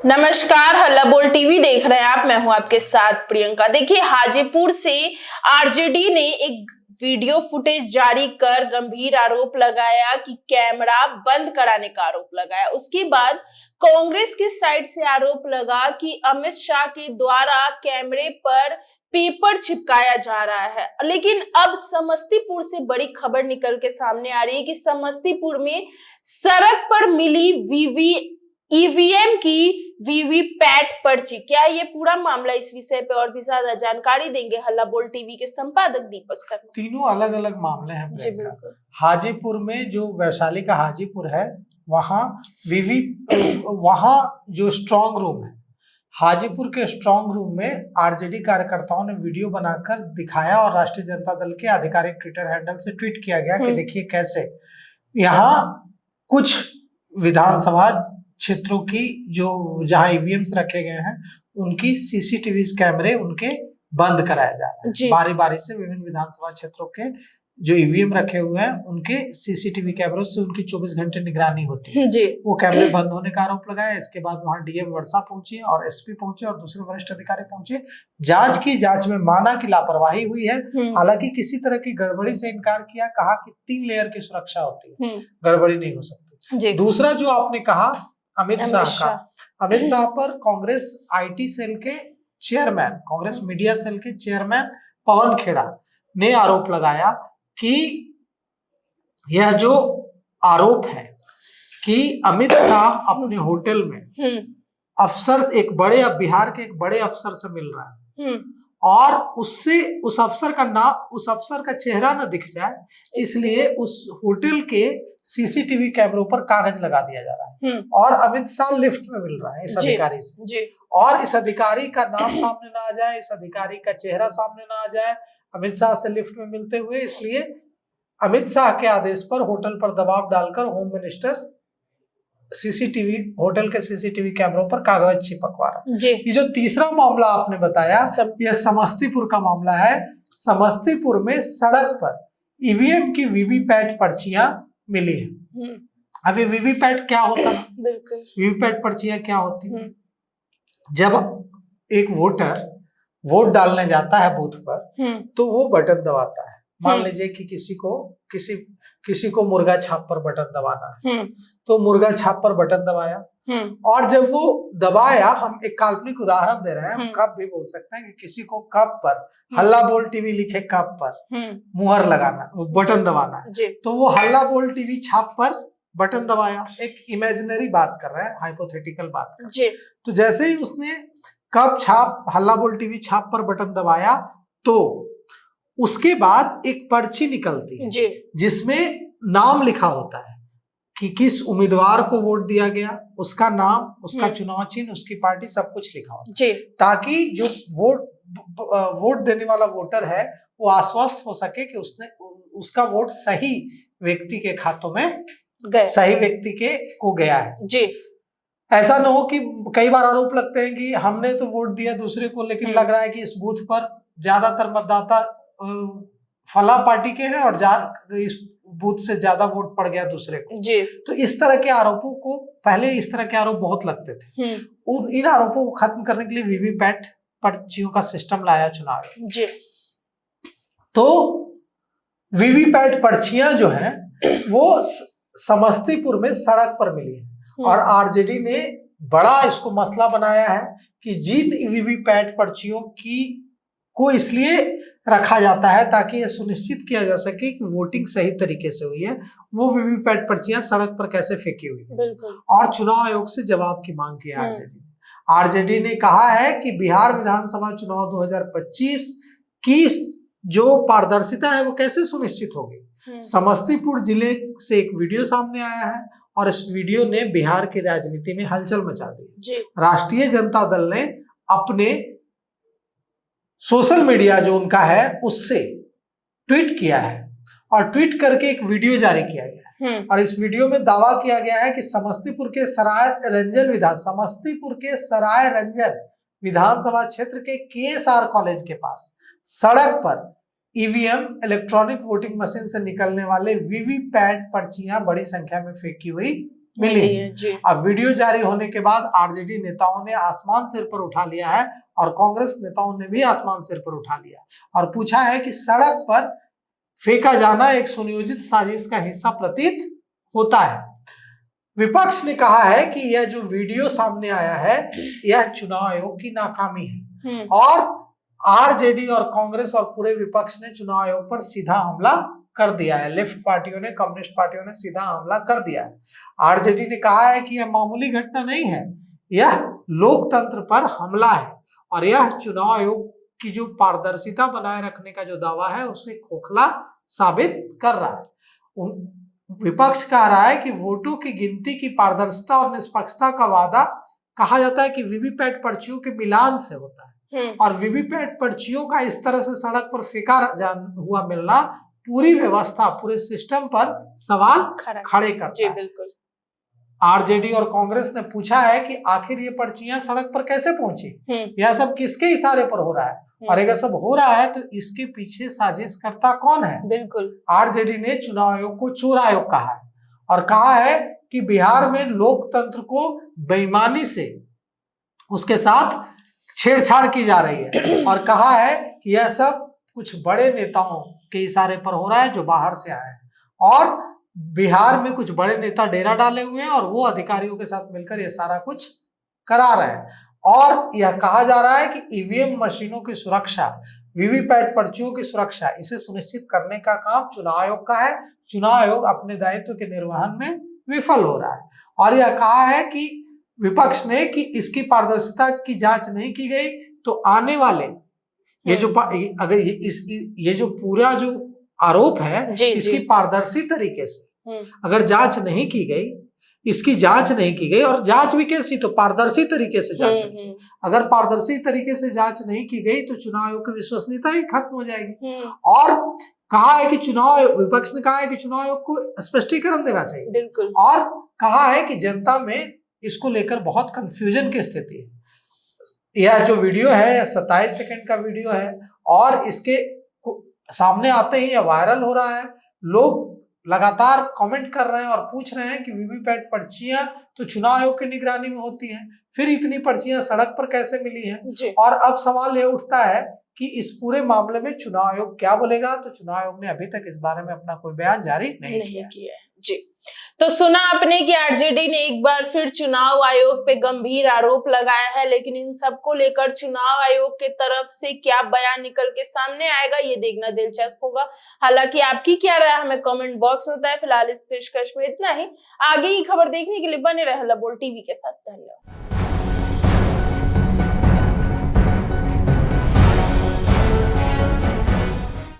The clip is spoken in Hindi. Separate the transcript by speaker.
Speaker 1: नमस्कार, हल्ला बोल टीवी देख रहे हैं आप। मैं हूं आपके साथ प्रियंका। देखिए, हाजीपुर से आरजेडी ने एक वीडियो फुटेज जारी कर गंभीर आरोप लगाया कि कैमरा बंद कराने का आरोप लगाया। उसके बाद कांग्रेस की साइड से आरोप लगा कि अमित शाह के द्वारा कैमरे पर पेपर चिपकाया जा रहा है। लेकिन अब समस्तीपुर से बड़ी खबर निकल के सामने आ रही है कि समस्तीपुर में सड़क पर मिली ईवीएम की वीवीपैट पर्ची। क्या ये पूरा मामला? इस विषय पे और भी ज्यादा जानकारी देंगे हल्ला बोल टीवी के संपादक दीपक शर्मा।
Speaker 2: तीनों अलग अलग मामले हैं
Speaker 1: जी बिल्कुल।
Speaker 2: हाजीपुर में जो वैशाली का हाजीपुर है वहाँ वहाँ जो स्ट्रांग रूम है, हाजीपुर के स्ट्रांग रूम में आरजेडी कार्यकर्ताओं ने वीडियो बनाकर दिखाया और राष्ट्रीय जनता दल के आधिकारिक ट्विटर हैंडल से ट्वीट किया गया कि देखिए कैसे यहाँ कुछ विधानसभा क्षेत्रों की जो जहां ईवीएम्स रखे गए हैं उनकी सीसीटीवी कैमरे उनके बंद कराया जा रहा है। बारी बारी से विभिन्न विधानसभा क्षेत्रों के जो ईवीएम रखे हुए हैं उनके सीसीटीवी कैमरों से उनकी 24 घंटे निगरानी होती है। वो कैमरे बंद होने का आरोप लगाया। इसके बाद वहां डीएम वर्षा पहुंची और एसपी पहुंचे और दूसरे वरिष्ठ अधिकारी पहुंचे। जांच की, जांच में माना कि लापरवाही हुई है। हालांकि किसी तरह की गड़बड़ी से इनकार किया, कहा कि 3 लेयर की सुरक्षा होती है, गड़बड़ी नहीं हो सकती। दूसरा जो आपने कहा अमित शाह पर कांग्रेस आईटी सेल के चेयरमैन, कांग्रेस मीडिया सेल के चेयरमैन पवन खेड़ा ने आरोप लगाया कि यह जो आरोप है कि अमित शाह अपने होटल में अफसर, एक बड़े बिहार के एक बड़े अफसर से मिल रहा है और उससे उस अफसर का नाम, उस अफसर का चेहरा न दिख जाए, इसलिए उस होटल के सीसीटीवी कैमरों पर कागज लगा दिया जा रहा है और अमित शाह लिफ्ट में मिल रहा है इस अधिकारी से और इस अधिकारी का नाम सामने ना आ जाए, इस अधिकारी का चेहरा सामने ना आ जाए अमित शाह से लिफ्ट में मिलते हुए। इसलिए अमित शाह के आदेश पर होटल पर दबाव डालकर होम मिनिस्टर होटल के सीसीटीवी कैमरों पर कागज चिपकवा रहा है। ये जो तीसरा मामला आपने बताया यह समस्तीपुर का मामला है। समस्तीपुर में सड़क पर ईवीएम की वीवीपैट पर्चियां मिली है। अभी वीवीपैट क्या होता है? बिल्कुल, वीवीपैट पर्चियां क्या होती है? जब एक वोटर वोट डालने जाता है बूथ पर तो वो बटन दबाता है। मान लीजिए कि किसी को मुर्गा छाप पर बटन दबाना है तो मुर्गा छाप पर बटन दबाया और जब वो दबाया, हम एक काल्पनिक उदाहरण दे रहे हैं, हम कप भी बोल सकते हैं कि किसी को कप पर हल्ला बोल टीवी लिखे कप पर मुहर लगाना, बटन दबाना है तो वो हल्ला बोल टीवी छाप पर बटन दबाया। एक इमेजिनरी बात कर रहे हैं, हाइपोथेटिकल बात कर रहे हैं। तो जैसे ही उसने कप छाप हल्ला बोल टीवी छाप पर बटन दबाया तो उसके बाद एक पर्ची निकलती है जिसमें नाम लिखा होता है कि किस उम्मीदवार को वोट दिया गया, उसका नाम, उसका चुनाव चिन्ह, उसकी पार्टी, सब कुछ लिखा होता है ताकि जो वोट देने वाला वोटर है वो आश्वस्त हो सके कि उसका वोट सही व्यक्ति के खातों में सही व्यक्ति को गया है। ऐसा ना हो कि कई बार आरोप लगते हैं कि हमने तो वोट दिया दूसरे को लेकिन लग रहा है कि इस बूथ पर ज्यादातर मतदाता फला पार्टी के हैं और इस बूथ से ज्यादा वोट पड़ गया दूसरे को। तो इस तरह के आरोपों को, पहले इस तरह के आरोप बहुत लगते थे। इन आरोपों को खत्म करने के लिए वीवीपैट पर्चियों का सिस्टम लाया चुनाव। तो वीवीपैट पर्चियां जो है वो समस्तीपुर में सड़क पर मिली है और आरजेडी ने बड़ा इसको मसला बनाया है कि जिन वीवीपैट पर्चियों को इसलिए रखा जाता है ताकि यह सुनिश्चित किया जा सके कि वोटिंग सही तरीके से हुई है, वो वीवीपैट पर्चियां सड़क पर कैसे फेंकी हुई है और चुनाव आयोग से जवाब की मांग की है आरजेडी ने कहा है कि बिहार विधानसभा चुनाव 2025 की जो पारदर्शिता है वो कैसे सुनिश्चित होगी। समस्तीपुर जिले से एक वीडियो सामने आया है और इस वीडियो ने बिहार की राजनीति में हलचल मचा दी। राष्ट्रीय जनता दल ने अपने सोशल मीडिया जो उनका है उससे ट्वीट किया है और ट्वीट करके एक वीडियो जारी किया गया है और इस वीडियो में दावा किया गया है कि समस्तीपुर के सराय रंजन विधानसभा क्षेत्र के केएसआर कॉलेज के पास सड़क पर ईवीएम, इलेक्ट्रॉनिक वोटिंग मशीन से निकलने वाले वीवीपैट पर्चियां बड़ी संख्या में फेंकी हुई मिली है। अब वीडियो जारी होने के बाद आरजेडी नेताओं ने आसमान सिर पर उठा लिया है और कांग्रेस नेताओं ने भी आसमान सिर पर उठा लिया और पूछा है कि सड़क पर फेंका जाना एक सुनियोजित साजिश का हिस्सा प्रतीत होता है। विपक्ष ने कहा है कि यह जो वीडियो सामने आया है यह चुनाव आयोग की नाकामी है और आरजेडी और कांग्रेस और पूरे विपक्ष ने चुनाव आयोग पर सीधा हमला कर दिया है। लेफ्ट पार्टियों ने, कम्युनिस्ट पार्टियों ने सीधा हमला कर दिया है। आरजेडी ने कहा है कि यह मामूली घटना नहीं है, यह लोकतंत्र पर हमला है और यह चुनाव आयोग की जो पारदर्शिता बनाए रखने का जो दावा है उसे खोखला साबित कर रहा है। विपक्ष कह रहा है कि वोटों की गिनती की पारदर्शिता और निष्पक्षता का वादा कहा जाता है कि वीवीपैट पर्चियों के मिलान से होता है और वीवीपैट पर्चियों का इस तरह से सड़क पर फेंका हुआ मिलना पूरी व्यवस्था, पूरे सिस्टम पर सवाल खड़े करता है।
Speaker 1: बिल्कुल।
Speaker 2: आरजेडी और कांग्रेस ने पूछा है कि आखिर ये पर्चियां सड़क पर कैसे पहुंची, यह सब किसके इशारे पर हो रहा है और अगर सब हो रहा है तो इसके पीछे साजिशकर्ता कौन है।
Speaker 1: बिल्कुल।
Speaker 2: आरजेडी ने चुनाव आयोग को चोर आयोग कहा है और कहा है कि बिहार में लोकतंत्र को बेईमानी से उसके साथ छेड़छाड़ की जा रही है और कहा है कि यह सब कुछ बड़े नेताओं के इशारे पर हो रहा है जो बाहर से आए हैं और बिहार में कुछ बड़े नेता डेरा डाले हुए हैं और वो अधिकारियों के साथ मिलकर ये सारा कुछ करा रहे हैं और यह कहा जा रहा है कि ईवीएम मशीनों की सुरक्षा, वीवीपैट पर्चियों की सुरक्षा, इसे सुनिश्चित करने का काम चुनाव आयोग का है। चुनाव आयोग अपने दायित्व के निर्वहन में विफल हो रहा है और यह कहा है कि विपक्ष ने कि इसकी पारदर्शिता की जांच नहीं की गई तो आने वाले ये जो अगर ये जो पूरा जो आरोप है इसकी पारदर्शी तरीके से अगर जांच नहीं की गई, इसकी जांच नहीं की गई और जांच भी कैसी, तो पारदर्शी तरीके से जांच होगी। अगर पारदर्शी तरीके से जांच नहीं की गई तो चुनाव आयोग की विश्वसनीयता ही खत्म हो जाएगी। और कहा है कि विपक्ष ने कहा है कि चुनाव आयोग को स्पष्टीकरण देना चाहिए।
Speaker 1: बिल्कुल।
Speaker 2: और कहा है कि जनता में इसको लेकर बहुत कंफ्यूजन की स्थिति है। यह जो वीडियो है 27 सेकंड का वीडियो है और इसके सामने आते ही यह वायरल हो रहा है। लोग लगातार कमेंट कर रहे हैं और पूछ रहे हैं कि वीवीपैट पर्चियां तो चुनाव आयोग की निगरानी में होती हैं, फिर इतनी पर्चियां सड़क पर कैसे मिली हैं। और अब सवाल ये उठता है कि इस पूरे मामले में चुनाव आयोग क्या बोलेगा। तो चुनाव आयोग ने अभी तक इस बारे में अपना कोई बयान जारी नहीं किया है।
Speaker 1: जी, तो सुना आपने कि आरजेडी ने एक बार फिर चुनाव आयोग पे गंभीर आरोप लगाया है, लेकिन इन सबको लेकर चुनाव आयोग के तरफ से क्या बयान निकल के सामने आएगा ये देखना दिलचस्प होगा। हालांकि आपकी क्या राय हमें कमेंट बॉक्स में बताएं। फिलहाल इस पेशकश में इतना ही। आगे की खबर देखने के लिए बने रहे लबोल टीवी के साथ। धन्यवाद।